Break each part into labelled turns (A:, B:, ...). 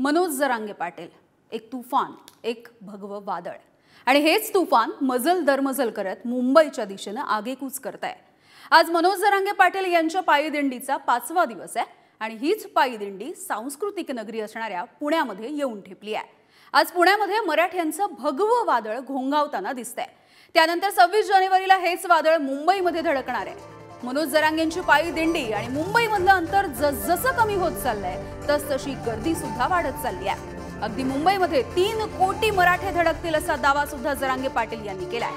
A: मनोज जरांगे पाटील, एक तुफान, एक भगव वादळ आणि हेच तुफान मजल दरमजल करत मुंबईच्या दिशेने आगेकूच करतंय। आज मनोज जरांगे पाटील यांच्या पायी दिंडीचा 5वा दिवस आहे आणि हीच पायी दिंडी सांस्कृतिक नगरी असणाऱ्या पुण्यामध्ये येऊन ठेपली आहे। आज पुण्यामध्ये मराठ्यांचं भगव वादळ घोंगावताना दिसतंय। त्यानंतर 26 जानेवारीला हेच वादळ मुंबईमध्ये धडकणार आहे। मनोज जरांगेंची पायी दिंडी आणि मुंबईमधलं अंतर जसजसं कमी होत चाललंय तसतशी गर्दी सुद्धा वाढत चालली आहे। अगदी मुंबईमध्ये 3 कोटी मराठे धडकतील असा दावा सुद्धा जरांगे पाटील यांनी केलाय।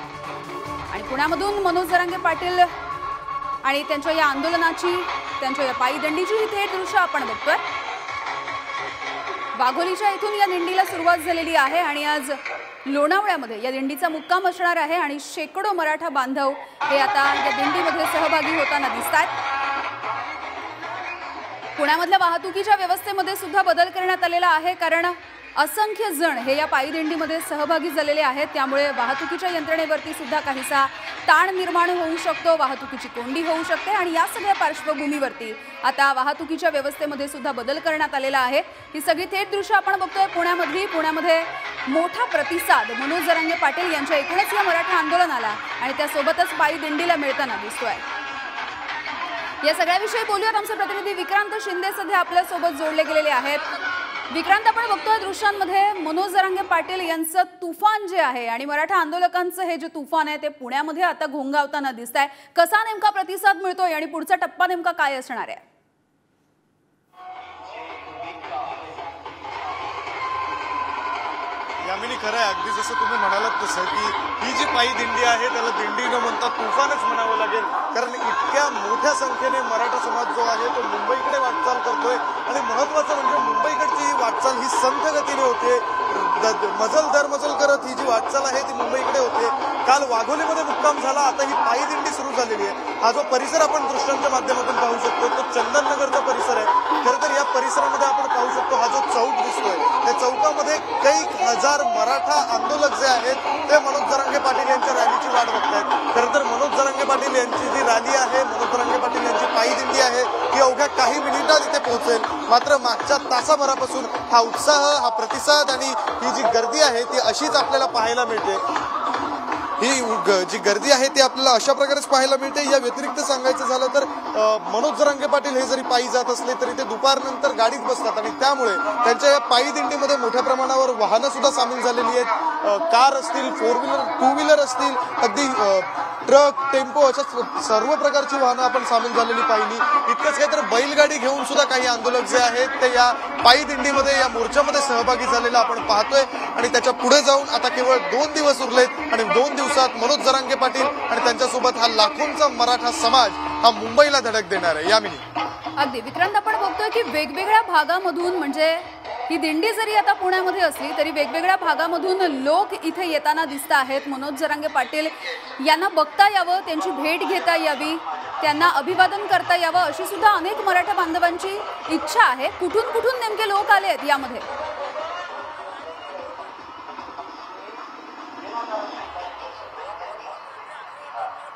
A: आणि पुण्यामधून मनोज जरांगे पाटील आणि त्यांच्या या आंदोलनाची, त्यांच्या या पायी दिंडीची ही थेट दृश्य आपण बघतोय। वाघोलीच्या इथून या दिंडीला सुरुवात झालेली आहे आणि आज लोणावळ्यामध्ये या दिंडीचा मुक्काम असणार आहे आणि शेकडो मराठा बांधव हे आता या दिंडीमध्ये सहभागी होताना दिसतात। पुण्यामधल्या वाहतुकीच्या व्यवस्थेमध्ये सुद्धा बदल करण्यात आलेला आहे, कारण असंख्य जण हे या पायी दिंडीमध्ये सहभागी झालेले आहेत। त्यामुळे वाहतुकीच्या यंत्रणेवरती सुद्धा काहीसा ताण निर्माण होऊ शकतो, वाहतुकीची कोंडी होऊ शकते आणि या सगळ्या पार्श्वभूमीवरती आता वाहतुकीच्या व्यवस्थेमध्ये सुद्धा बदल करण्यात आलेला आहे। ही सगळी थेट दृश्य आपण बघतोय पुण्यामध्ये मोठा प्रतिसाद मनोज जरांगे पाटील यांच्या एकूणच या मराठा आंदोलनाला आणि त्यासोबतच पायी दिंडीला मिळताना दिसतोय। या सगळ्याविषयी बोलूयात। आमचे प्रतिनिधी विक्रांत शिंदे सध्या आपल्या सोबत जोडले गेलेले आहेत। विक्रांत, आपण बघतोय दृश्यांमध्ये मनोज जरांगे पाटील यांचं तुफान जे आहे आणि मराठा आंदोलकांचं हे जे तुफान आहे ते पुण्यामध्ये आता घोंगावताना दिसतंय। कसा नेमका प्रतिसाद मिळतोय आणि पुढचा टप्पा नेमका काय असणार आहे?
B: यामिनी, खरं आहे अगदी जसं तुम्ही म्हणालात तसं की ही जी पायी दिंडी आहे त्याला दिंडी न म्हणता तुफानच म्हणावं लागेल, कारण इतक्या मोठ्या संख्येने मराठा समाज जो आहे तो मुंबईकडे वाटचाल करतोय आणि महत्त्वाचं म्हणजे मुंबईकडची ही वाटचाल ही संथ गतीने होते, मजल दरमजल करत ही जी वाटचाल आहे ती मुंबईकडे होते। काल वाघोलीमध्ये मुक्काम झाला, आता ही पायी दिंडी सुरू झालेली आहे। हा जो परिसर आपण दृश्यांच्या माध्यमातून पाहू शकतो तो चंदननगरचा परिसर आहे। खरं तर या परिसरामध्ये आपण पाहू शकतो हा जो चौक दिसतोय त्या चौकामध्ये कैक हजार मराठा आंदोलक जे आहेत ते मनोज जरांगे पाटील यांच्या रॅलीची वाट बघतायत। खरं तर मनोज जरांगे पाटील यांची जी रॅली आहे, मनोज जरांगे पाटील यांची पायी दिंडी आहे ती अवघ्या काही मिनिटात इथे पोहोचेल। मात्र मागच्या तासाभरापासून हा उत्साह, हा प्रतिसाद आणि ही जी गर्दी आहे ती अशीच आपल्याला पाहायला मिळते। ही जी गर्दी आहे ती आपल्याला अशा प्रकारेच पाहायला मिळते। या व्यतिरिक्त सांगायचं झालं तर मनोज जरांगे पाटील हे जरी पायी जात असले तरी ते दुपारनंतर गाडीत बसतात आणि त्यामुळे त्यांच्या या पायी दिंडीमध्ये मोठ्या प्रमाणावर वाहनं सुद्धा सामील झालेली आहेत। कार असतील, 4 व्हीलर, 2 व्हीलर असतील, अगदी ट्रक, टेम्पो अशा सर्व प्रकारची वाहनं आपण सामील झालेली पाहिली। इतकंच काय तर बैलगाडी घेऊन सुद्धा काही आंदोलक जे आहेत ते या पायी दिंडीमध्ये, या मोर्चामध्ये सहभागी झालेला आपण पाहतोय आणि त्याच्या पुढे जाऊन आता केवळ 2 दिवस उरलेत आणि 2 दिवसात मनोज जरांगे पाटील आणि त्यांच्यासोबत हा लाखोंचा मराठा समाज हा मुंबईला धडक देणार आहे। यामिनी,
A: अगदी विक्रांत, आपण बघतोय की वेगवेगळ्या भागामधून, म्हणजे ही दिंडी जरी आता पुण्यामध्ये असली तरी वेगवेगळ्या भागामधून लोक इथे येताना दिसत आहेत। मनोज जरांगे पाटील यांना बघता यावं, त्यांची भेट घेता यावी, त्यांना अभिवादन करता यावं अशी सुद्धा अनेक मराठा बांधवांची इच्छा आहे। कुठून कुठून नेमके लोक आले आहेत यामध्ये?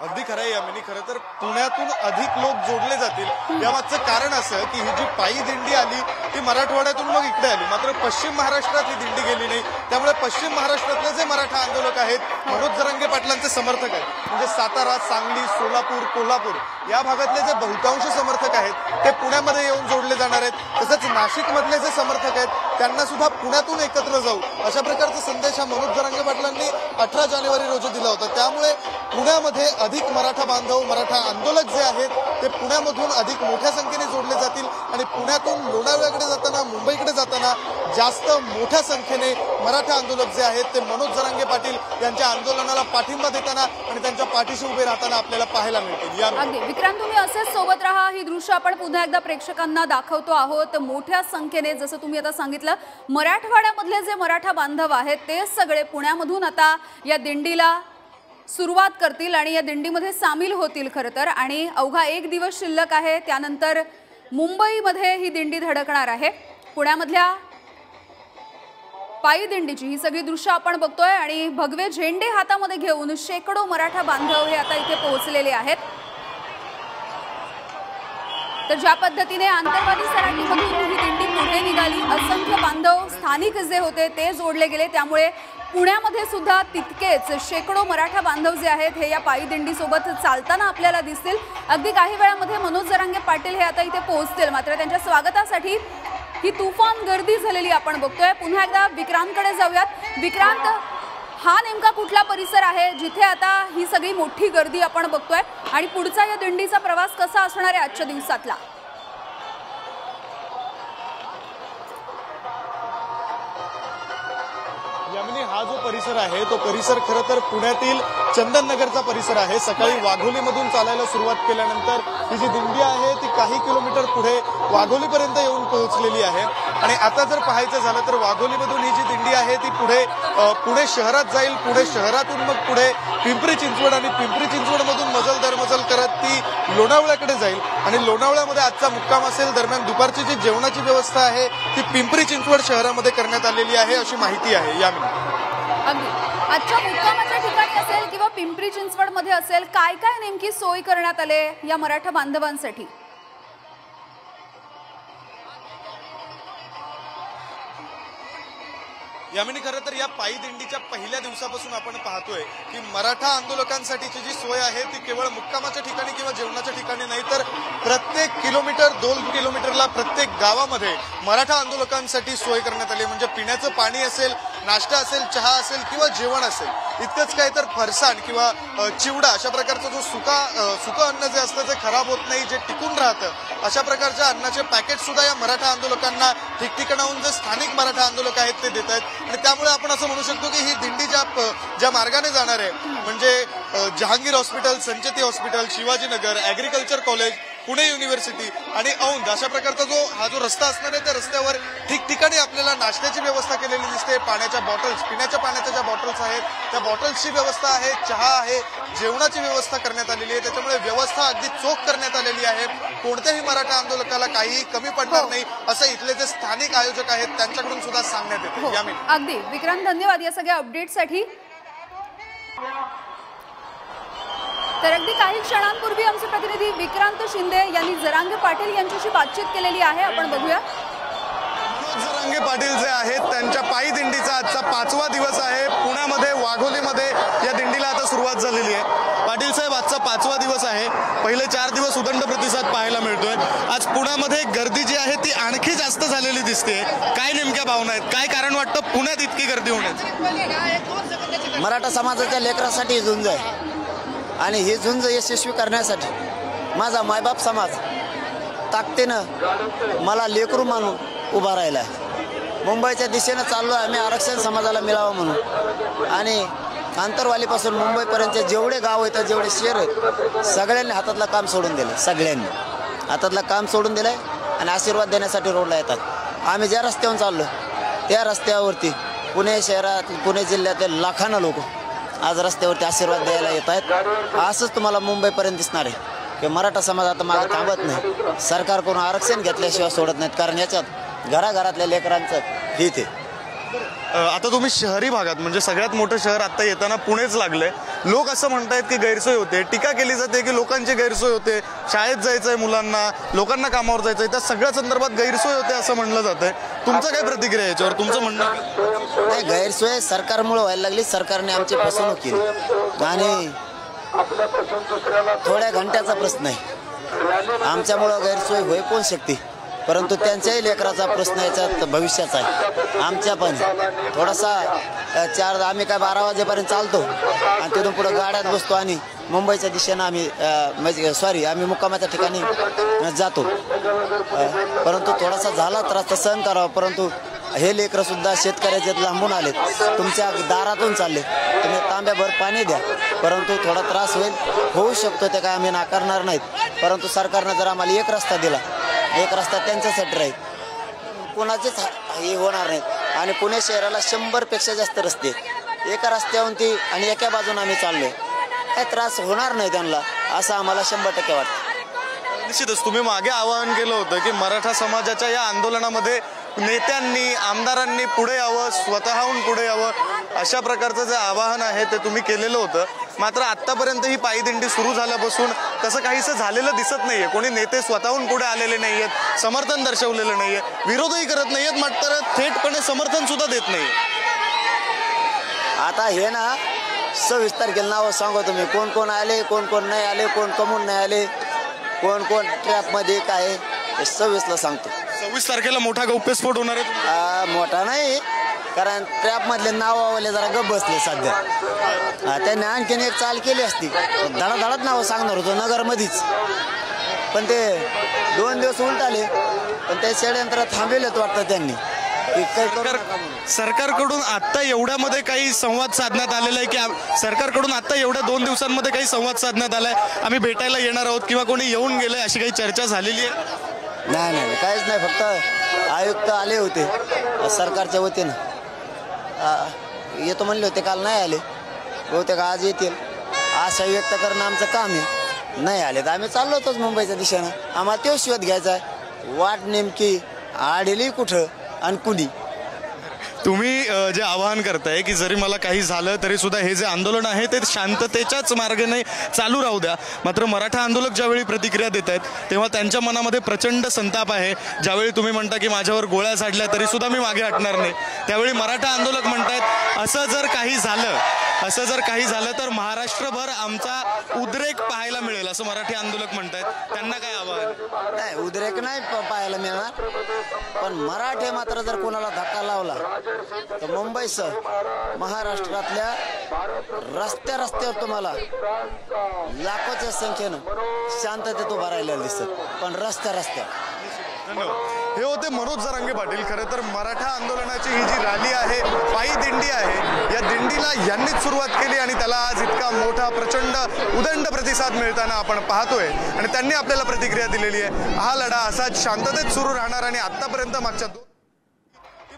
B: अगदी खरं आहे यामिनी। खरं तर पुण्यातून अधिक लोक जोडले जातील यामागचं कारण असं की ही जी पायी दिंडी आली ती मराठवाड्यातून मग इकडे आली, मात्र पश्चिम महाराष्ट्रात ही दिंडी गेली नाही। त्यामुळे पश्चिम महाराष्ट्रातले जे मराठा आंदोलक आहेत, मनोज जरांगे पाटलांचे समर्थक आहेत, म्हणजे सातारा, सांगली, सोलापूर, कोल्हापूर या भागातले जे बहुतांश समर्थक आहेत ते पुण्यामध्ये येऊन जोडले जाणार आहेत। तसंच नाशिकमधले जे समर्थक आहेत त्यांना सुद्धा पुण्यातून एकत्र जाऊ अशा प्रकारचा संदेश हा मनोज जरांगे पाटलांनी 18 जानेवारी रोजी दिला होता। त्यामुळे पुण्यामध्ये अधिक मराठा बांधव, मराठा आंदोलक जे आहेत ते पुण्यामधून अधिक मोठ्या संख्येने जोडले जातील आणि पुण्यातून लोणावळ्याकडे जाताना, मुंबईकडे जाताना जास्त मोठ्या संख्येने मराठा आंदोलक जे आहेत ते मनोज जरांगे पाटील यांच्या आंदोलनाला पाठिंबा देताना आणि त्यांच्या पाठीशी उभे राहताना आपल्याला पाहायला मिळतील।
A: अगदी विक्रांत, तुम्ही असेच सोबत राहा। ही दृश्य आपण पुन्हा एकदा प्रेक्षकांना दाखवतो आहोत। मोठ्या संख्येने, जसं तुम्ही आता सांगितलं, मराठवाड्यामधले जे मराठा बांधव आहेत ते सगळे पुण्यामधून आता या दिंडीला सुरुवात करतील आणि या दिंडीमध्ये सामील होतील खरं तर। आणि अवघा 1 दिवस शिल्लक आहे, त्यानंतर मुंबईमध्ये ही दिंडी धडकणार आहे। पुण्यामधल्या पायी दिंडीची ही सगळी दृश्य आपण बघतोय आणि भगवे झेंडे हातामध्ये घेऊन शेकडो मराठा बांधव हे आता इथे पोहोचलेले आहेत। तर ज्या पद्धतीने आंतरवादी सराटीमधून ही दिंडी पुढे निघाली, असंख्य बांधव स्थानिक जे होते ते जोडले गेले। त्यामुळे पुण्यामध्ये सुद्धा तितकेच शेकडो मराठा बांधव जे आहेत हे या पायी दिंडीसोबत चालताना आपल्याला दिसतील। अगदी काही वेळामध्ये मनोज जरांगे पाटील हे आता इथे पोहोचतील, मात्र त्यांच्या स्वागतासाठी ही तुफान गर्दी झालेली आपण बघतोय। पुन्हा एकदा विक्रांतकडे जाऊयात। विक्रांत, हा नेमका कुठला परिसर आहे जिथे आता ही सगळी मोठी गर्दी आपण बघतोय आणि पुढचा या दिंडीचा प्रवास कसा असणार आहे आजच्या दिवसातला?
B: यामिनी, हा जो परिसर आहे तो परिसर खरं तर पुण्यातील चंदननगरचा परिसर आहे। सकाळी वाघोलीमधून चालायला सुरुवात केल्यानंतर ही जी दिंडी आहे ती काही किलोमीटर पुढे वाघोलीपर्यंत येऊन पोहोचलेली आहे आणि आता जर पाहायचं झालं तर वाघोलीमधून ही जी दिंडी आहे ती पुणे शहरात जाईल। पुणे शहरातून मग पुढे पिंपरी चिंचवड आणि पिंपरी चिंचवडमधून मजल दरमजल करत ती लोणावळ्याकडे जाईल आणि लोणावळ्यामध्ये आजचा मुक्काम असेल। दरम्यान दुपारची जी जेवणाची व्यवस्था आहे ती पिंपरी चिंचवड शहरामध्ये करण्यात आलेली आहे अशी माहिती आहे। यामिनी,
A: अगदी आजच्या मुक्कामाच्या ठिकाणी असेल किंवा पिंपरी चिंचवड मध्ये असेल, काय काय नेमकी सोय करण्यात आले या मराठा बांधवांसाठी?
B: यामिनी, खरं तर या पायी दिंडीच्या पहिल्या दिवसापासून आपण पाहतोय की मराठा आंदोलकांसाठीची जी सोय आहे ती केवळ मुक्कामाच्या ठिकाणी किंवा जेवणाच्या ठिकाणी नाही, तर प्रत्येक किलोमीटर 2 किलोमीटरला प्रत्येक गावामध्ये मराठा आंदोलकांसाठी सोय करण्यात आली। म्हणजे पिण्याचं पाणी असेल, नाश्ता असेल, चहा असेल किंवा जेवण असेल, इतकंच काय तर फरसाण किंवा चिवडा अशा प्रकारचा जो सुकं अन्न जे असतं ते खराब होत नाही, जे टिकून राहतं, अशा प्रकारच्या अन्नाचे पॅकेट सुद्धा या मराठा आंदोलकांना ठिकठिकाणाहून जे स्थानिक मराठा आंदोलक आहेत ते देत आहेत। आणि त्यामुळे आपण असं म्हणू शकतो की ही दिंडी ज्या मार्गाने जाणार आहे म्हणजे Jahangir hospital, Sancheti hospital, Shivajinagar, agriculture college, Pune university आणि औंध अशा प्रकारचा हा जो रस्ता असणार आहे त्या रस्त्यावर ठिकठिकाणी आपल्याला नाश्त्याची व्यवस्था केलेली दिसते। पाण्याच्या बॉटल्स, पिण्याच्या पाण्याच्या ज्या बॉटल्स आहेत त्या बॉटल्सची व्यवस्था आहे, चहा आहे, जेवणाची व्यवस्था करण्यात आलेली आहे। त्याच्यामुळे व्यवस्था अगदी चोख करण्यात आलेली आहे। कोणत्याही मराठा आंदोलकाला काही कमी पडणार नाही असं इथले जे स्थानिक आयोजक आहेत त्यांच्याकडून सुद्धा सांगण्यात येते। यामिनी,
A: अगदी विक्रांत, धन्यवाद या सगळ्या अपडेटसाठी। तर अगदी काही क्षणांपूर्वी आमचे प्रतिनिधी विक्रांत शिंदे यांनी जरांगे पाटील यांच्याशी बातचीत केलेली आहे, आपण बघूया।
B: मनोज जरांगे पाटील जे आहेत त्यांच्या पायी दिंडीचा आजचा 5वा दिवस आहे। पुण्यामध्ये वाघोलीमध्ये या दिंडीला आता सुरुवात झालेली आहे। पाटील साहेब, आजचा 5वा दिवस आहे। पहिले 4 दिवस उदंड प्रतिसाद पाहायला मिळतोय, आज पुण्यामध्ये गर्दी जी आहे ती आणखी जास्त झालेली दिसते। काय नेमक्या भावना आहेत, काय कारण वाटतं पुण्यात इतकी गर्दी होण्याची?
C: मराठा समाजाच्या लेकरासाठी झुंज आहे आणि ही झुंज यशस्वी करण्यासाठी माझा मायबाप समाज ताकदीनं मला लेकरू मानून उभा राहिला आहे। मुंबईच्या दिशेनं चाललो आहे आम्ही आरक्षण समाजाला मिळावं म्हणून आणि आंतरवालीपासून मुंबईपर्यंतचे जेवढे गाव आहेत, जेवढे शहर आहेत, सगळ्यांनी हातातलं काम सोडून दिलं। सगळ्यांनी हातातलं काम सोडून दिलं आहे आणि आशीर्वाद देण्यासाठी रोडला येतात। आम्ही ज्या रस्त्यावरून चाललो त्या रस्त्यावरती पुणे शहरात, पुणे जिल्ह्यातील लाखांना लोक आज रस्त्यावरती आशीर्वाद द्यायला येत आहेत। असंच तुम्हाला मुंबईपर्यंत दिसणार आहे की मराठा समाज आता मागे थांबत नाही, सरकारकडून आरक्षण घेतल्याशिवाय सोडत नाहीत, कारण याच्यात घराघरातल्या लेकरांचं हित आहे।
B: आता तुम्ही शहरी भागात म्हणजे सगळ्यात मोठं शहर आता येताना पुणेच लागलंय। लोक असं म्हणतायत की गैरसोय होते, टीका केली जाते की लोकांची गैरसोय होते, शाळेत जायचंय मुलांना, लोकांना कामावर जायचंय, त्या सगळ्या संदर्भात गैरसोय होते असं म्हणलं जातंय। तुमचं काय प्रतिक्रिया याच्यावर, तुमचं म्हणणं?
C: नाही, गैरसोय सरकारमुळे व्हायला लागली। सरकारने आमची फसवणूक केली आणि थोड्या घंट्याचा प्रश्न आहे। आमच्यामुळं गैरसोय होई पण शकते, परंतु त्यांच्याही लेकराचा प्रश्न याच्यात भविष्याचा आहे, आमच्या पण थोडासा आम्ही काय 12 वाजेपर्यंत चालतो आणि तिथून पुढे गाड्यात बसतो आणि मुंबईच्या दिशेनं आम्ही मुक्कामाच्या ठिकाणी जातो। परंतु थोडासा झाला त्रास तर सहन करावा, परंतु हे लेकरं सुद्धा शेतकऱ्याचे लांबून आलेत, तुमच्या दारातून चालले, तुम्ही तांब्याभर पाणी द्या, परंतु थोडा त्रास होऊ शकतो, ते काय आम्ही नाकारणार नाहीत। परंतु सरकारनं जर आम्हाला एक रस्ता दिला, एक रस्ता त्यांच्यासाठी राहील, कोणाचेच हे होणार नाहीत। आणि पुणे शहराला 100पेक्षा जास्त रस्ते, एका रस्त्यावरून ती आणि एका बाजून आम्ही चाललोय, काय त्रास होणार नाही त्यांना असं आम्हाला 100% वाटतं।
B: निश्चितच तुम्ही मागे आवाहन केलं होतं की मराठा समाजाच्या या आंदोलनामध्ये नेत्यांनी, आमदारांनी पुढे यावं, स्वतःहून पुढे यावं, अशा प्रकारचं जे आवाहन आहे ते तुम्ही केलेलं होतं। मात्र आतापर्यंत ही पायी दिंडी सुरू झाल्यापासून तसं काहीसं झालेलं दिसत नाहीये. कोणी नेते स्वतःहून पुढे आलेले नाहीयेत, समर्थन दर्शवलेलं नाहीये, विरोधही करत नाहीयेत, मात्र थेटपणे समर्थन सुद्धा देत नाहीये.
C: आता हे ना 26 तारखेला नावं सांगू तुम्ही, कोण कोण आले, कोण कोण नाही आले, कोण कमून नाही आले, कोण कोण ट्रॅपमध्ये काय, 26ला सांगतो.
B: 26 तारखेला मोठा गौप्यस्फोट होणार आहे.
C: मोठा नाही, कारण ट्रॅपमधले नावावाले जरा गप बसले सध्या. त्यांनी आणखीन एक चाल केली असती, धडाधडात नावं सांगणार होतो नगरमध्येच, पण ते 2 दिवस उलट आले. पण ते षडयंत्र थांबविलेत वाटतं त्यांनी.
B: सरकारकडून आता एवढ्यामध्ये काही संवाद साधण्यात आलेला आहे की सरकारकडून आता एवढ्या 2 दिवसांमध्ये काही संवाद साधण्यात आलाय, आम्ही भेटायला येणार आहोत किंवा कोणी येऊन गेलंय अशी काही चर्चा झालेली आहे?
C: नाही, काहीच नाही. फक्त आयुक्त आले होते सरकारच्या वतीनं, येतो म्हणले होते, काल नाही आले. बहुतेक आज येतील, आशा व्यक्त करणं आमचं काम आहे. नाही आले तर आम्ही चाललो होतोच मुंबईच्या दिशेनं. आम्हाला तो शोध घ्यायचा आहे, वाट नेमकी आडेली कुठं आणि कुणी.
B: तुम्ही जे आवाहन करताय की जरी मला काही झालं तरी सुद्धा हे जे आंदोलन आहे ते शांततेच्याच मार्गाने चालू राहू द्या, मात्र मराठा आंदोलक ज्यावेळी प्रतिक्रिया देत आहेत तेव्हा त्यांच्या मनामध्ये प्रचंड संताप आहे. ज्यावेळी तुम्ही म्हणता की माझ्यावर गोळ्या झाडल्या तरी सुद्धा मी मागे हटणार नाही, त्यावेळी मराठा आंदोलक म्हणतायत असं जर काही झालं तर महाराष्ट्रभर आमचा उद्रेक पाहायला मिळेल, असं मराठी आंदोलक म्हणतायत. त्यांना काय आवाहन?
C: नाही, उद्रेक नाही पाहायला मिळणार, पण मराठे मात्र जर कोणाला धक्का लावला तर मुंबईसह महाराष्ट्रातल्या रस्त्यावर तुम्हाला लाखोच्या संख्येनं शांततेत उभा राहिलेला दिसत, पण रस्त्या
B: हे होते मनोज जरांगे पाटील. खरं तर मराठा आंदोलनाची ही जी रॅली आहे, पायी दिंडी आहे, या दिंडीला यांनीच सुरुवात केली आणि त्याला आज इतका मोठा प्रचंड उदंड प्रतिसाद मिळताना आपण पाहतोय आणि त्यांनी आपल्याला प्रतिक्रिया दिलेली आहे. हा लढा असाच शांततेत सुरू राहणार आणि आतापर्यंत मागच्या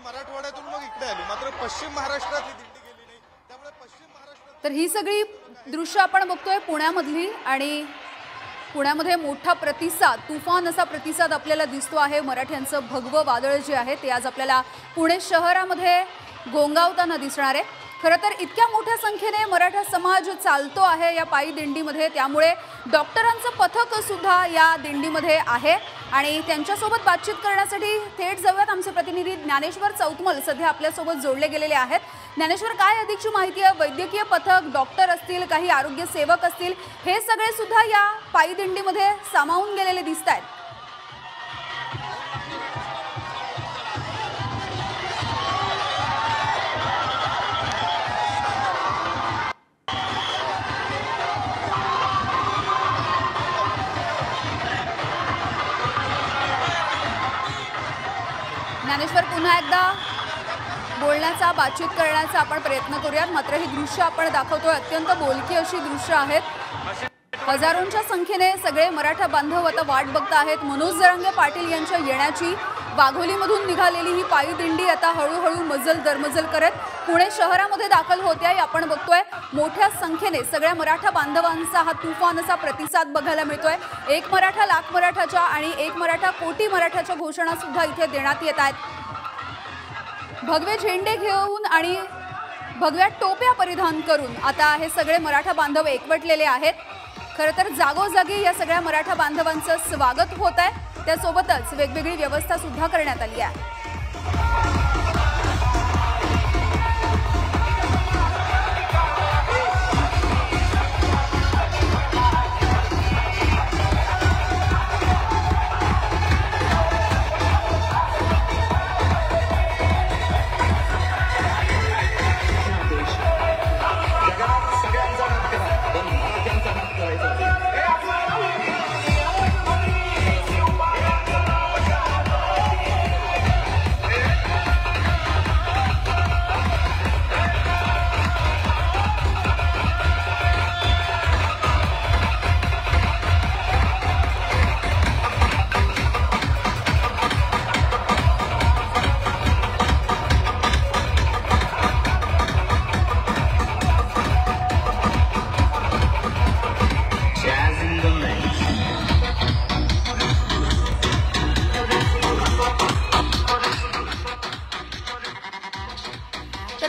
B: मराठवाड्यातून मग इकडे आली, मात्र पश्चिम महाराष्ट्रातली दिंडी गेली नाही, त्यामुळे पश्चिम महाराष्ट्रात.
A: तर ही सगळी दृश्य आपण बघतोय पुण्यामधली, आणि पुण्यामध्ये मोठा प्रतिसाद, तुफान असा प्रतिसाद आपल्याला दिसतो आहे. मराठ्यांचं भगवं वादळ जे आहे ते आज आपल्याला पुणे शहरामध्ये घोंगावताना दिसणार आहे. खरं तर इतक्या मोठ्या संख्येने मराठा समाज चालतो आहे या पायी दिंडीमध्ये, त्यामुळे डॉक्टरांचं पथक सुद्धा या दिंडीमध्ये आहे आणि त्यांच्यासोबत बातचीत करण्यासाठी थेट जाऊयात. आमचे प्रतिनिधी ज्ञानेश्वर चौतमल सध्या आपल्यासोबत जोडले गेलेले आहेत. ज्ञानेश्वर, काय अधिकची माहिती आहे? वैद्यकीय पथक, डॉक्टर असतील, काही आरोग्य सेवक असतील, हे सगळे सुद्धा या पायी दिंडीमध्ये सामावून गेलेले दिसत आहेत. ज्ञानेश्वर, पुन्हा एकदा बोलण्याचा, बातचीत करण्याचा आपण प्रयत्न करूयात. मात्र ही दृश्य आपण दाखवतोय, अत्यंत बोलकी अशी दृश्य आहेत. हजारोंच्या संख्येने सगळे मराठा बांधव आता वाट बघत आहेत मनोज जरांगे पाटील यांच्या येण्याची. वाघोलीमधून निघालेली ही पायी दिंडी आता हळूहळू मजल दरमजल करत पुणे शहरामध्ये दाखल होते आहे. आपण बघतोय मोठ्या संख्येने सगळ्या मराठा बांधवांचा हा तुफान असा प्रतिसाद बघायला मिळतोय. एक मराठा लाख मराठाच्या आणि एक मराठा कोटी मराठाच्या घोषणा सुद्धा इथे देण्यात येत आहेत. भगवे झेंडे घेऊन आणि भगव्या टोप्या परिधान करून आता हे सगळे मराठा बांधव एकवटलेले आहेत. खरं तर जागोजागी या सगळ्या मराठा बांधवांचं स्वागत होत आहे. त्यासोबतच वेगवेगळी व्यवस्था सुद्धा करण्यात आली आहे.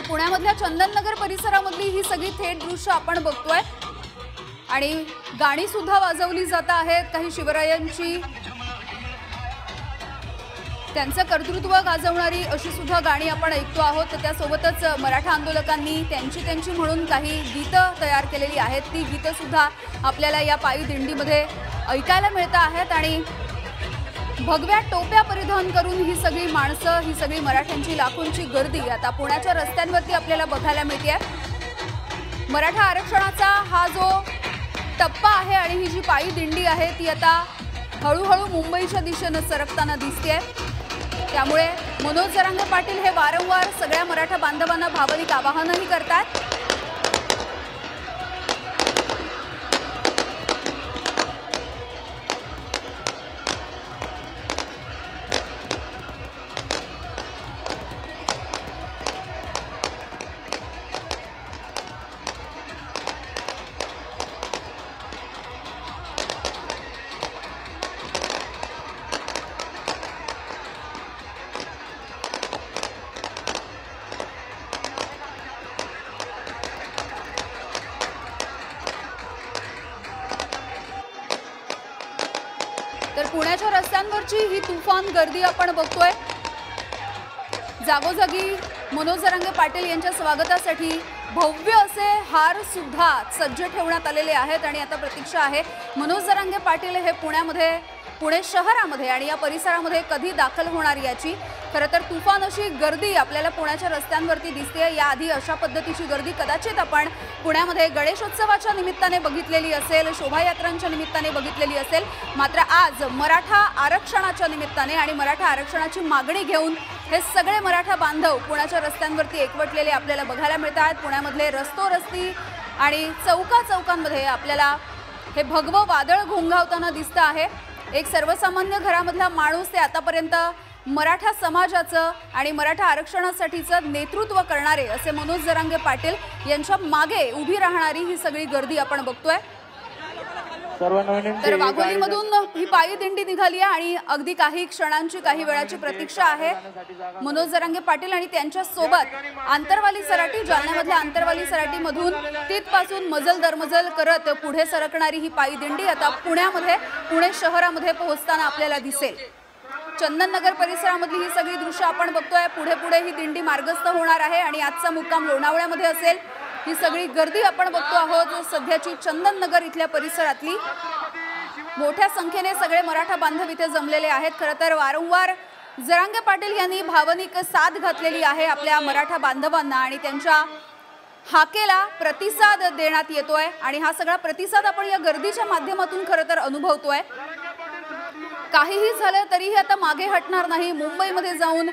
A: पुण्यामधल्या चंदननगर परिसरामधली ही सगळी थेट दृश्य आपण बघतोय. आणि गाणी सुद्धा वाजवली जात आहेत, काही शिवरायांची त्यांचं कर्तृत्व गाजवणारी अशी सुद्धा गाणी आपण ऐकतो आहोत। त्यासोबतच मराठा आंदोलकांनी त्यांची म्हणून काही गीतं तयार केलेली आहेत, ती गीतं सुद्धा आपल्याला या पायी दिंडीमध्ये ऐकायला मिळत आहेत। आणि भगव्या टोप्या परिधान करून ही सगळी माणसं, ही सगळी मराठ्यांची लाखोंची गर्दी आता पुण्याच्या रस्त्यांवरती आपल्याला बघायला मिळते। मराठा आरक्षणाचा हा जो टप्पा आहे आणि ही जी पायी दिंडी आहे ती आता हळूहळू मुंबईच्या दिशेने सरकताना दिसते। त्यामुळे मनोज जरांगे पाटील हे वारंवार सगळ्या मराठा बांधवांना भावनिक आवाहनही करतात। तर पुण्याच्या रस्त्यांवरची ही तुफान गर्दी आपण बघतोय। जागोजागी मनोज जरांगे पाटील यांच्या स्वागतासाठी भव्य असे हार सुद्धा सज्ज ठेवण्यात आलेले आहेत आणि आता प्रतीक्षा आहे मनोज जरांगे पाटील हे पुणे शहरामध्ये आणि या परिसरामध्ये कधी दाखल होणार याची। खरं तर तुफान अशी गर्दी आपल्याला पुण्याच्या रस्त्यांवरती दिसते। याआधी अशा पद्धतीची गर्दी कदाचित आपण पुण्यामध्ये गणेशोत्सवाच्या निमित्ताने बघितलेली असेल, शोभायात्रांच्या निमित्ताने बघितलेली असेल, मात्र आज मराठा आरक्षणाच्या निमित्ताने आणि मराठा आरक्षणाची मागणी घेऊन हे सगळे मराठा बांधव पुण्याच्या रस्त्यांवरती एकवटलेले आपल्याला बघायला मिळतात। पुण्यामधले रस्ती आणि चौकांमध्ये आपल्याला हे भगवं वादळ घोंघावताना दिसतं आहे। एक सर्वसामान्य घरामधला माणूस ते आतापर्यंत मराठा समाजाचं आणि मराठा आरक्षणासाठीचं नेतृत्व करणारे असे मनोज जरांगे पाटील यांच्या मागे उभी राहणारी ही सगळी गर्दी आपण बघतोय। तर वाघोलीमधून ही पायी दिंडी निघाली आहे आणि अगदी काही क्षणांची, काही वेळाची प्रतीक्षा आहे मनोज जरांगे पाटील आणि त्यांच्या सोबत आंतरवाली सराटी, जालन्यामधल्या आंतरवाली सराटीमधून तिथपासून मजल दरमजल करत पुढे सरकणारी ही पायी दिंडी आता पुणे शहरामध्ये पोहोचताना आपल्याला दिसेल। चंदननगर परिसरामधली ही सगळी दृश्य आपण बघतोय। पुढे ही दिंडी मार्गस्थ होणार आहे आणि आजचा मुक्काम लोणावळ्यामध्ये असेल। ही सगळी गर्दी आपण बघतो आहोत सध्याची चंदननगर इथल्या परिसरातली। मोठ्या संख्येने सगळे मराठा बांधव इथे जमलेले आहेत। खरं तर वारंवार जरांगे पाटील यांनी भावनिक साथ घातलेली आहे आपल्या मराठा बांधवांना आणि त्यांच्या हाकेला प्रतिसाद देण्यात येतोय आणि हा सगळा प्रतिसाद आपण या गर्दीच्या माध्यमातून खरं तर अनुभवतोय। काहीही झालं तरीही आता मागे हटणार नाही, मुंबईमध्ये जाऊन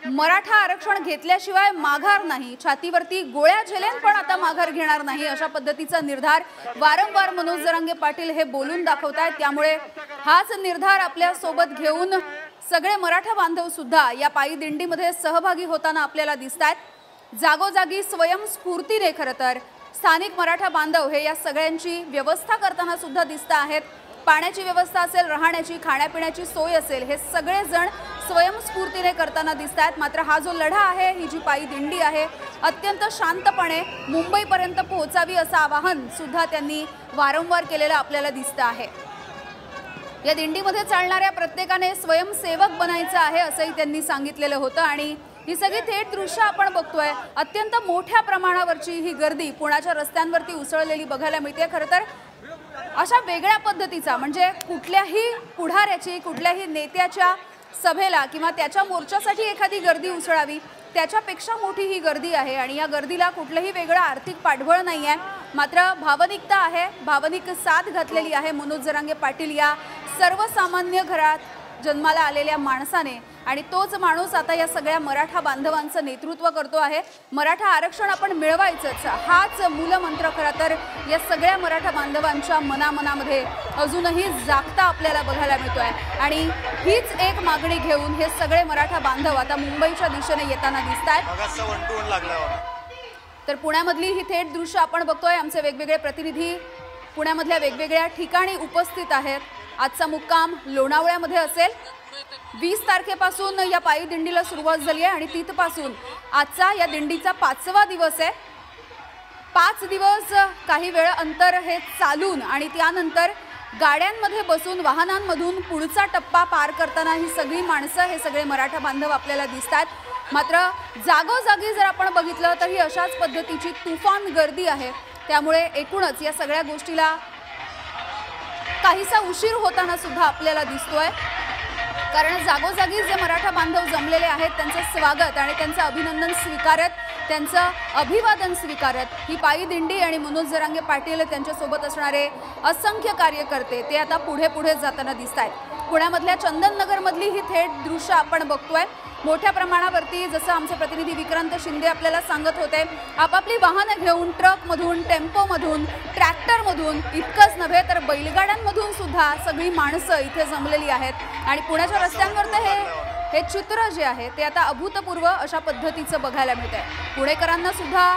A: मराठा आरक्षण घेतल्याशिवाय माघार नाही, छातीवरती गोळ्या झेलेन पण आता माघार घेणार नाही, अशा पद्धतीचा निर्धार वारंवार मनोज जरांगे पाटील हे बोलून दाखवतात। त्यामुळे हाच निर्धार आपल्या सोबत घेऊन सगळे मराठा बांधव सुद्धा या पायी दिंडीमध्ये सहभागी होताना आपल्याला दिसतात। जागोजागी स्वयंस्फूर्तीने खरं तर स्थानिक मराठा बांधव हे या सगळ्यांची व्यवस्था करताना सुद्धा दिसत आहेत। पाण्याची व्यवस्था असेल, राहण्याची, खाण्यापिण्याची सोय असेल, हे सगळे जण स्वयंस्फूर्तीने करताना दिसतात। मात्र हा जो लढा आहे, ही जी पायी दिंडी आहे, अत्यंत शांतपणे मुंबईपर्यंत पोहोचावी असं आवाहन सुद्धा त्यांनी वारंवार केलेलं आपल्याला दिसतं आहे। या दिंडीमध्ये चालणाऱ्या प्रत्येकाने स्वयंसेवक बनायचं आहे असंही त्यांनी सांगितलेलं होतं आणि ही सगळी थेट दृश्य आपण बघतोय। अत्यंत मोठ्या प्रमाणावरची ही गर्दी पुण्याच्या रस्त्यांवरती उसळलेली बघायला मिळते। खरं तर अशा वेगळ्या पद्धतीचा म्हणजे कुठल्याही पुढाऱ्याची, कुठल्याही नेत्याच्या सभेला किंवा त्याच्या मोर्चासाठी एखादी गर्दी उसळावी त्याच्यापेक्षा मोठी ही गर्दी आहे आणि या गर्दीला कुठलंही वेगळं आर्थिक पाठबळ नाही आहे, मात्र भावनिकता आहे, भावनिक साथ घातलेली आहे मनोज जरांगे पाटील या सर्वसामान्य घरात जन्माला आलेल्या माणसाने आणि तोच माणूस आता या सगळ्या मराठा बांधवांचं नेतृत्व करतो आहे। मराठा आरक्षण आपण मिळवायचंच, हाच मूलमंत्र खरं तर या सगळ्या मराठा बांधवांच्या मनामध्ये अजूनही जागता आपल्याला बघायला मिळतोय आणि हीच एक मागणी घेऊन हे सगळे मराठा बांधव आता मुंबईच्या दिशेने येताना दिसतात। तर पुण्यामधली ही थेट दृश्य आपण बघतोय। आमचे वेगवेगळे प्रतिनिधी पुण्यामधल्या वेगवेगळ्या ठिकाणी उपस्थित आहेत। आजचा मुक्काम लोणावळ्यामध्ये असेल। 20 तारखेपासून या पायी दिंडीला सुरुवात झाली आहे आणि तिथपासून आजचा या दिंडीचा 5वा दिवस आहे। 5 दिवस काही वेळ अंतर हे चालून आणि त्यानंतर गाड्यांमध्ये बसून वाहनांमधून पुढचा टप्पा पार करताना ही सगळी माणसं, हे सगळे मराठा बांधव आपल्याला दिसतात. मात्र जागोजागी जर आपण बघितलं तर ही अशाच पद्धतीची तुफान गर्दी आहे. त्यामुळे एकूणच या सगळ्या गोष्टीला काहीसा उशीर होताना सुद्धा आपल्याला दिसतोय. कारण जागोजागी जे मराठा बांधव जमलेले आहेत त्यांचं स्वागत आणि त्यांचं अभिनंदन स्वीकारत, त्यांचं अभिवादन स्वीकारत ही पायी दिंडी आणि मनोज जरांगे पाटील त्यांच्यासोबत असणारे असंख्य कार्यकर्ते ते आता पुढे पुढे जाताना दिसत आहेत. पुण्यामधल्या चंदननगरमधली ही थेट दृश्य आपण बघतोय. मोठ्या प्रमाणावरती जसं आमचे प्रतिनिधी विक्रांत शिंदे आपल्याला सांगत होते, आपापली वाहनं घेऊन ट्रकमधून, टेम्पोमधून, ट्रॅक्टरमधून, इतकंच नव्हे तर बैलगाड्यांमधून सुद्धा सगळी माणसं इथे जमलेली आहेत. आणि पुण्याच्या रस्त्यांवर तर हे चित्र जे आहे ते आता अभूतपूर्व अशा पद्धतीचं बघायला मिळतंय. पुणेकरांना सुद्धा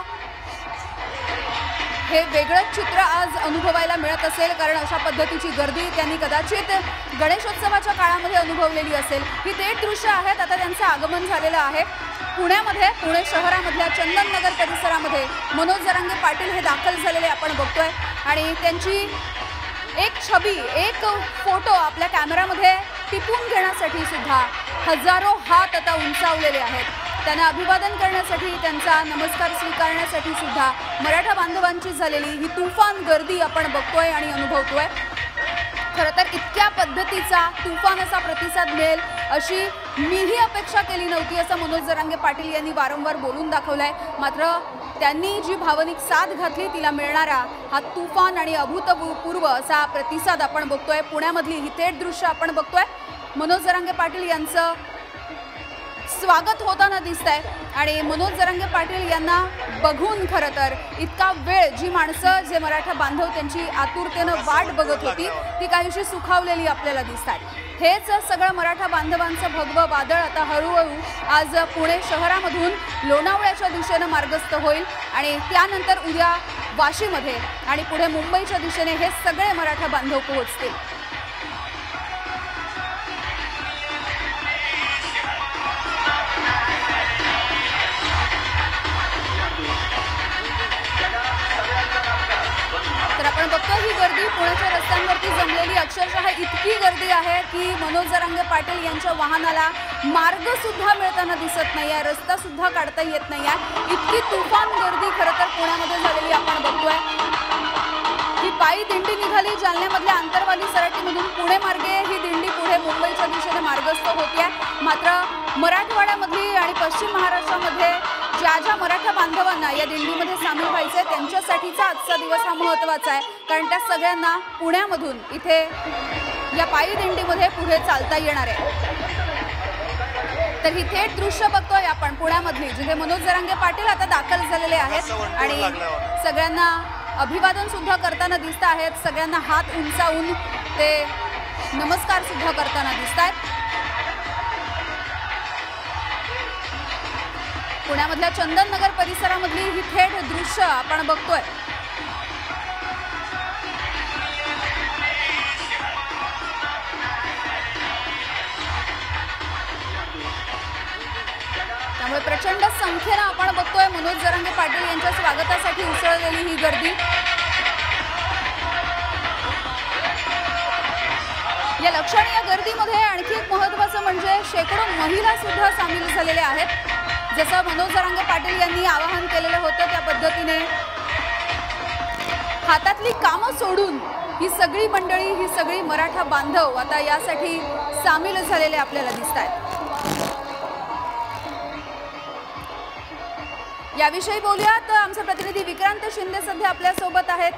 A: हे वेगळंच चित्र आज अनुभवायला मिळत असेल. कारण अशा पद्धतीची गर्दी त्यांनी कदाचित गणेशोत्सवाच्या काळामध्ये अनुभवलेली असेल. ही थेट दृश्य आहेत. आता त्यांचं आगमन झालेलं आहे पुण्यामध्ये. पुणे शहरामधल्या चंदननगर परिसरामध्ये मनोज जरांगे पाटील हे दाखल झालेले आपण बघतोय. आणि त्यांची एक छबी, एक फोटो आपल्या कॅमेऱ्यामध्ये टिपून घेण्यासाठी सुद्धा हजारो हात आता उंचावलेले आहेत. त्यांना अभिवादन करण्यासाठी, त्यांचा नमस्कार स्वीकारण्यासाठी सुद्धा मराठा बांधवांची झालेली ही तुफान गर्दी आपण बघतोय आणि अनुभवतोय. खरं तर इतक्या पद्धतीचा तुफान असा प्रतिसाद मिळेल अशी मीही अपेक्षा केली नव्हती, असं मनोज जरांगे पाटील यांनी वारंवार बोलून दाखवलंय. मात्र त्यांनी जी भावनिक साथ घातली तिला मिळणारा हा तुफान आणि अभूतपूर्व असा प्रतिसाद आपण बघतोय. पुण्यामधली ही थेट दृश्य आपण बघतोय. मनोज जरांगे पाटील यांचं स्वागत होताना दिसत आहे. आणि मनोज जरांगे पाटील यांना बघून खरं तर इतका वेळ जी माणसं, जे मराठा बांधव त्यांची आतुरतेनं वाट बघत होती ती काहीशी सुखावलेली आपल्याला दिसतात. हेच सगळं मराठा बांधवांचं भगवं वादळ आता हळूहळू आज पुणे शहरामधून लोणावळ्याच्या दिशेनं मार्गस्थ होईल. आणि त्यानंतर उद्या वाशीमध्ये आणि पुढे मुंबईच्या दिशेने हे सगळे मराठा बांधव पोहोचतील. आपण बघतो ही गर्दी पुण्याच्या रस्त्यांवरती जमलेली अक्षरशः इतकी गर्दी आहे की मनोज जरांगे पाटील यांच्या वाहनाला मार्ग सुद्धा मिळताना दिसत नाहीये, रस्ता सुद्धा काढता येत नाहीये. इतकी तुफान गर्दी खरं तर पुण्यामध्ये झालेली आपण बघतोय. ही पायी दिंडी निघाली जालन्यामधल्या आंतरवाली सराटीमधून पुणे मार्गे ही दिंडी पुढे मुंबईच्या दिशेने मार्गस्थ होतीये. मात्र मराठवाड्यामधली आणि पश्चिम महाराष्ट्रामध्ये ज्या मराठा बांधवांना या दिंडीमध्ये सामील व्हायचे त्यांच्यासाठीचा आजचा दिवस हा महत्त्वाचा आहे. कारण त्या सगळ्यांना पुण्यामधून इथे या पायी दिंडीमध्ये पुढे चालता येणार आहे. तर ही थेट दृश्य बघतोय आपण पुण्यामधली, जिथे मनोज जरांगे पाटील आता दाखल झालेले आहेत आणि सगळ्यांना अभिवादन सुद्धा करताना दिसत आहेत. सगळ्यांना हात उंचावून ते नमस्कार सुद्धा करताना दिसत आहेत. पुण्यामधल्या चंदननगर परिसरामधली ही थेट दृश्य आपण बघतोय. त्यामुळे प्रचंड संख्येनं आपण बघतोय मनोज जरांगे पाटील यांच्या स्वागतासाठी उसळलेली ही गर्दी. या लक्षणीय गर्दीमध्ये आणखी एक महत्त्वाचं म्हणजे शेकडो महिला सुद्धा सामील झालेल्या आहेत. जसं मनोज जरांगे पाटील यांनी आवाहन केलेलं होतं त्या पद्धतीने हातातली कामं सोडून ही सगळी मंडळी, ही सगळी मराठा बांधव आता यासाठी सामील झालेले आपल्याला दिसत आहेत. याविषयी बोलूयात. आमचे प्रतिनिधी विक्रांत शिंदे सध्या आपल्या सोबत आहेत.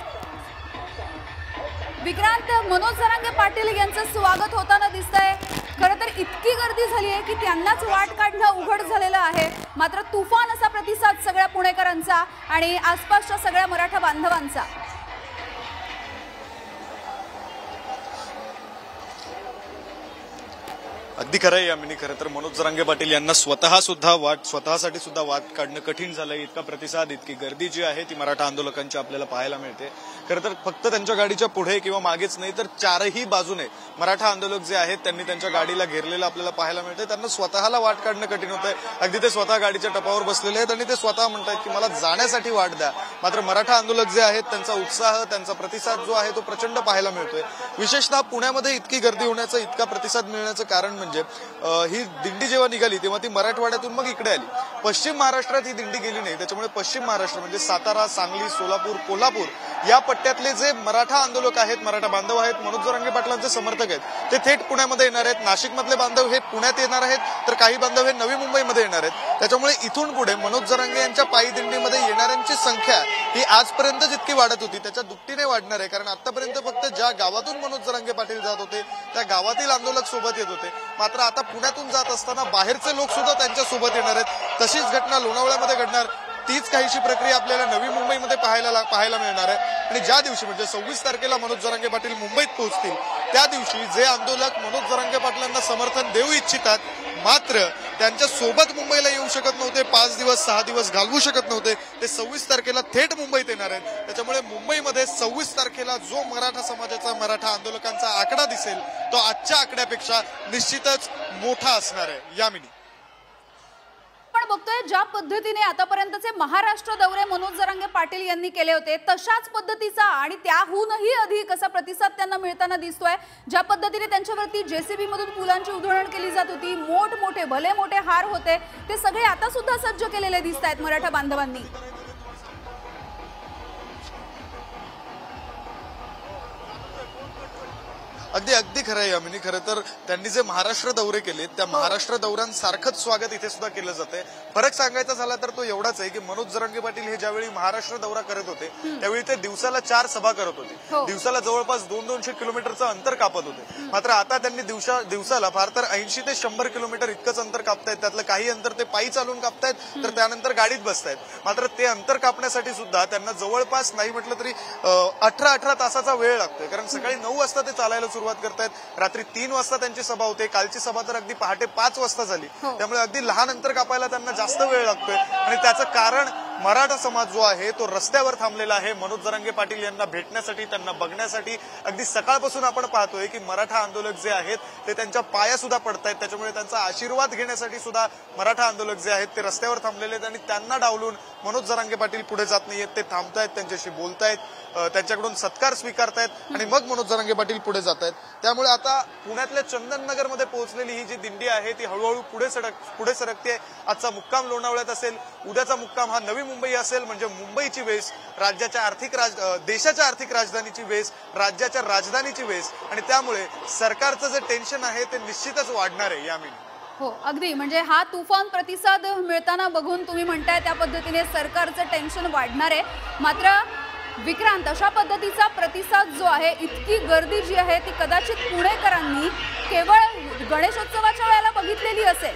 A: विक्रांत, मनोज जरांगे पाटील यांचं स्वागत होताना दिसतंय. खरं तर इतकी गर्दी झाली आहे की त्यांनाच वाट काढणं उघड झालेलं आहे. मात्र तुफान असा प्रतिसाद सगळ्या पुणेकरांचा आणि आसपासच्या सगळ्या मराठा बांधवांचा.
B: अगदी खरं आहे यामिनी. खरं तर मनोज जरांगे पाटील यांना स्वतःसाठी सुद्धा वाट काढणं कठीण झालंय. इतका प्रतिसाद, इतकी गर्दी जी आहे ती मराठा आंदोलकांची आपल्याला पाहायला मिळते. खरं तर फक्त त्यांच्या गाडीच्या पुढे किंवा मागेच नाही तर चारही बाजूने मराठा आंदोलक जे आहेत त्यांनी त्यांच्या गाडीला घेरलेलं आपल्याला पाहायला मिळते. त्यांना स्वतःला वाट काढणं कठीण होत आहे. अगदी ते स्वतः गाडीच्या टपावर बसलेले आहेत आणि ते स्वतः म्हणतात की मला जाण्यासाठी वाट द्या. मात्र मराठा आंदोलक जे आहेत त्यांचा उत्साह, त्यांचा प्रतिसाद जो आहे तो प्रचंड पाहायला मिळतोय. विशेषतः पुण्यामध्ये इतकी गर्दी होण्याचं, इतका प्रतिसाद मिळण्याचं कारण म्हणजे ही दिंडी जेव्हा निघाली तेव्हा ती मराठवाड्यातून मग इकडे आली. पश्चिम महाराष्ट्रात ही दिंडी गेली नाही. त्याच्यामुळे पश्चिम महाराष्ट्र म्हणजे सातारा, सांगली, सोलापूर, कोल्हापूर या पट्ट्यातले जे मराठा आंदोलक आहेत, मराठा बांधव आहेत, मनोज जरांगे पाटलांचे समर्थक आहेत, ते थेट पुण्यामध्ये येणार आहेत. नाशिकमधले बांधव हे पुण्यात येणार आहेत, तर काही बांधव हे नवी मुंबईमध्ये येणार आहेत. त्याच्यामुळे इथून पुढे मनोज जरांगे यांच्या पायी दिंडीमध्ये येणाऱ्यांची संख्या ही आजपर्यंत जितकी वाढत होती त्याच्या दुपटीने वाढणार आहे. कारण आतापर्यंत फक्त ज्या गावातून मनोज जरांगे पाटील जात होते त्या गावातील आंदोलक सोबत येत होते. मात्र आता पुण्यातून जात असताना बाहेरचे लोक सुद्धा त्यांच्या सोबत येणार आहेत. तशीच घटना लोणावळ्यामध्ये घडणार. तीच काहीशी प्रक्रिया आपल्याला नवी मुंबईमध्ये पाहायला मिळणार आहे. आणि ज्या दिवशी म्हणजे 26 तारखेला मनोज जरांगे पाटील मुंबईत पोहोचतील त्या दिवशी जे आंदोलक मनोज जरांगे पाटलांना समर्थन देऊ इच्छितात मात्र त्यांच्या सोबत मुंबईला येऊ शकत नव्हते, 5 दिवस 6 दिवस घालवू शकत नव्हते, ते 26 तारखेला थेट मुंबईत येणार आहेत. त्याच्यामुळे मुंबईमध्ये 26 तारखेला जो मराठा समाजाचा, मराठा आंदोलकांचा आकडा दिसेल तो आजच्या आकड्यापेक्षा निश्चितच मोठा असणार आहे. यामिनी,
A: आपण बघतोय ज्या पद्धतीने आतापर्यंतचे महाराष्ट्र दौरे मनोज जरांगे पाटील यांनी केले होते तशाच पद्धतीचा आणि त्याहूनही अधिक असा प्रतिसाद त्यांना मिळताना दिसतोय. ज्या पद्धतीने त्यांच्यावरती जेसीबी मधून फुलांची उधळण केली जात होती, मोठमोठे भले मोठे हार होते, ते सगळे आता सुद्धा सज्ज केलेले दिसत आहेत मराठा बांधवांनी.
B: अगदी खरं आहे यामिनी. खरं तर त्यांनी जे महाराष्ट्र दौरे केले त्या महाराष्ट्र दौऱ्यांसारखंच स्वागत इथे सुद्धा केलं जातंय. फरक सांगायचा झाला तर तो एवढाच आहे की मनोज जरांगे पाटील हे ज्यावेळी महाराष्ट्र दौरा करत होते त्यावेळी ते दिवसाला 4 सभा करत होते. दिवसाला जवळपास 200-200 किलोमीटरचं अंतर कापत होते. मात्र आता त्यांनी दिवसाला फार तर 80 ते 100 किलोमीटर इतकंच अंतर कापतायत. त्यातलं काही अंतर ते पायी चालून कापतायत तर त्यानंतर गाडीत बसतायत. मात्र ते अंतर कापण्यासाठी सुद्धा त्यांना जवळपास नाही म्हटलं तरी 18 तासाचा वेळ लागतोय. कारण सकाळी 9 वाजता ते चालायला सुरुवात करतायत, रात्री 3 वाजता त्यांची सभा होते, कालची सभा तर अगदी पहाटे 5 वाजता झाली. त्यामुळे अगदी लहान अंतर कापायला त्यांना जास्त वेळ लागतोय. आणि त्याचं कारण मराठा समाज जो आहे तो रस्त्यावर थांबलेला आहे मनोज जरांगे पाटील यांना भेटण्यासाठी, त्यांना बघण्यासाठी. अगदी सकाळपासून आपण पाहतोय की मराठा आंदोलक जे आहेत ते त्यांच्या पाया सुद्धा पडतायत. त्याच्यामुळे त्यांचा आशीर्वाद घेण्यासाठी सुद्धा मराठा आंदोलक जे आहेत ते रस्त्यावर थांबलेले आहेत आणि त्यांना डावलून मनोज जरांगे पाटील पुढे जात नाहीयेत. ते थांबतायत, त्यांच्याशी बोलतायत, त्यांच्याकडून सत्कार स्वीकारतायत आणि मग मनोज जरांगे पाटील पुढे जात आहेत. त्यामुळे आता पुण्यातल्या चंदननगरमध्ये पोहोचलेली ही जी दिंडी आहे ती हळूहळू पुढे सरकते. आजचा मुक्काम लोणावळ्यात असेल, उद्याचा मुक्काम हा नवी मुंबई असेल. म्हणजे मुंबईची वेस, देशाच्या आर्थिक राजधानीची वेस, राज्याच्या राजधानीची वेस. आणि त्यामुळे सरकारचं जे टेन्शन आहे ते निश्चितच वाढणार आहे. यामिनी,
A: हो अगदी, म्हणजे हा तुफान प्रतिसाद मिळताना बघून तुम्ही म्हणताय त्या पद्धतीने सरकारचं टेन्शन वाढणार आहे. मात्र विक्रांत, अशा पद्धतीचा प्रतिसाद जो आहे, इतकी गर्दी जी आहे ती कदाचित पुणेकरांनी केवळ गणेशोत्सवाच्या वेळेला बघितलेली असेल.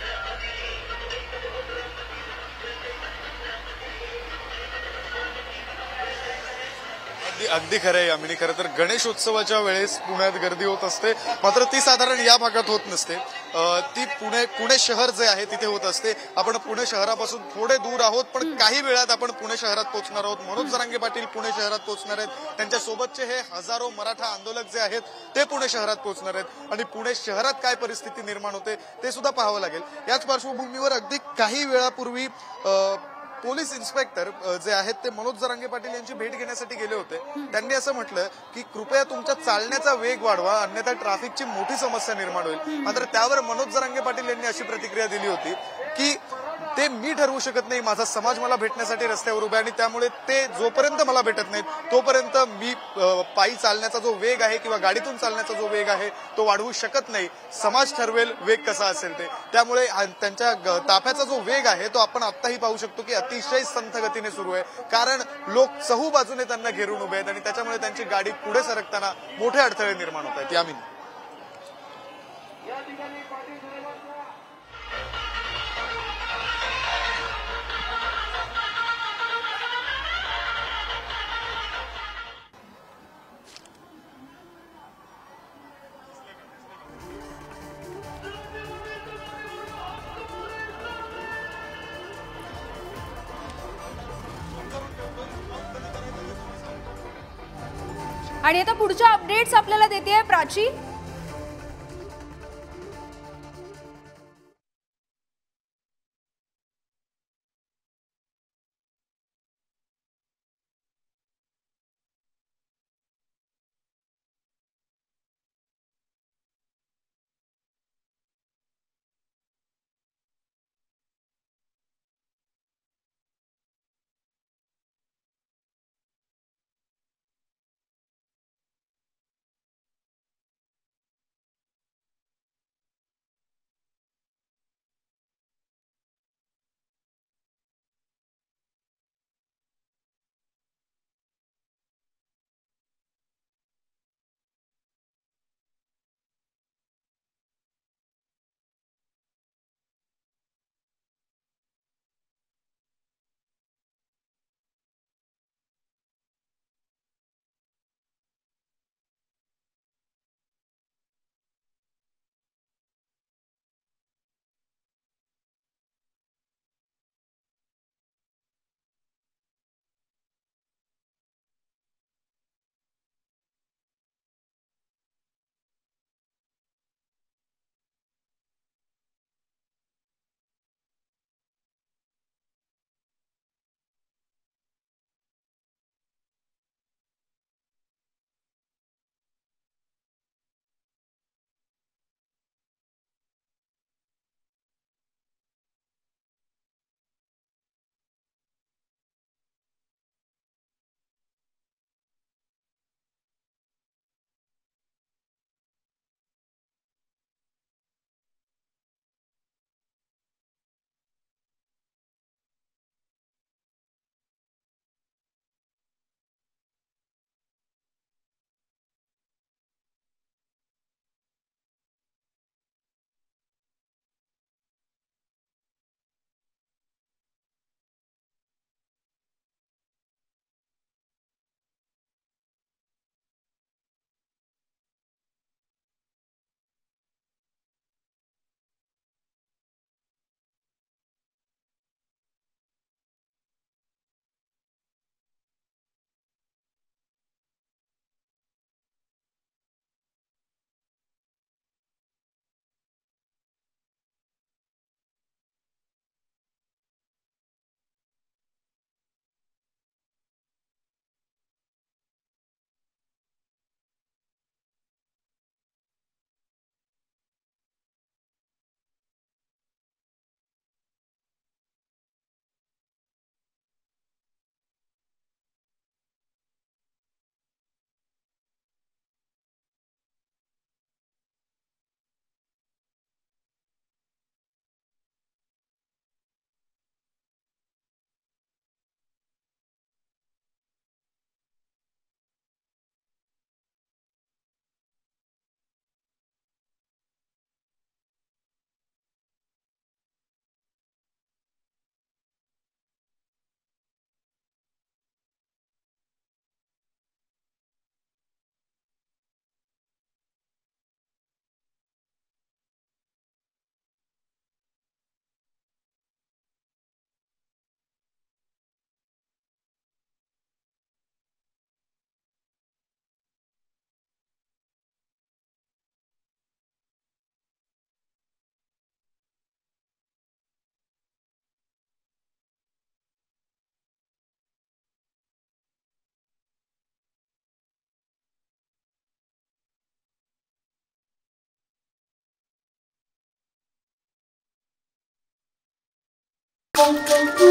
B: अगदी खरं आहे यामिनी. खरं तर गणेशोत्सवाच्या वेळेस पुण्यात गर्दी होत असते, मात्र ती साधारण या भागात होत नसते. ती पुणे शहर जे आहे तिथे होत असते. आपण पुणे शहरापासून थोडे दूर आहोत, पण काही वेळात आपण पुणे शहरात पोहोचणार आहोत. मनोज जरांगे पाटील पुणे शहरात पोहोचणार आहेत. त्यांच्यासोबतचे हे हजारो मराठा आंदोलक जे आहेत ते पुणे शहरात पोहोचणार आहेत. आणि पुणे शहरात काय परिस्थिती निर्माण होते ते सुद्धा पाहावं लागेल. याच पार्श्वभूमीवर अगदी काही वेळापूर्वी पोलीस इन्स्पेक्टर जे आहेत ते मनोज जरांगे पाटील यांची भेट घेण्यासाठी गेले होते. त्यांनी असं म्हटलं की कृपया तुमच्या चालण्याचा वेग वाढवा, अन्यथा ट्रॅफिकची मोठी समस्या निर्माण होईल. मात्र त्यावर मनोज जरांगे पाटील यांनी अशी प्रतिक्रिया दिली होती की ते मी ठरवू शकत नाही, माझा समाज मला भेटण्यासाठी रस्त्यावर उभा आहे आणि त्यामुळे ते जोपर्यंत मला भेटत नाहीत तोपर्यंत मी पायी चालण्याचा जो वेग आहे किंवा गाडीतून चालण्याचा जो वेग आहे तो वाढवू शकत नाही. समाज ठरवेल वेग कसा असेल ते. त्यामुळे त्यांच्या ताफ्याचा जो वेग आहे तो आपण आत्ताही पाहू शकतो की अतिशय संथ गतीने सुरू आहे. कारण लोक चहूबाजूने त्यांना घेरून उभे आहेत आणि त्याच्यामुळे त्यांची गाडी पुढे सरकताना मोठे अडथळे निर्माण होत आहेत. यामिनी,
A: आणि आता पुढच्या अपडेट्स आपल्याला देते प्राची।
D: Thank you.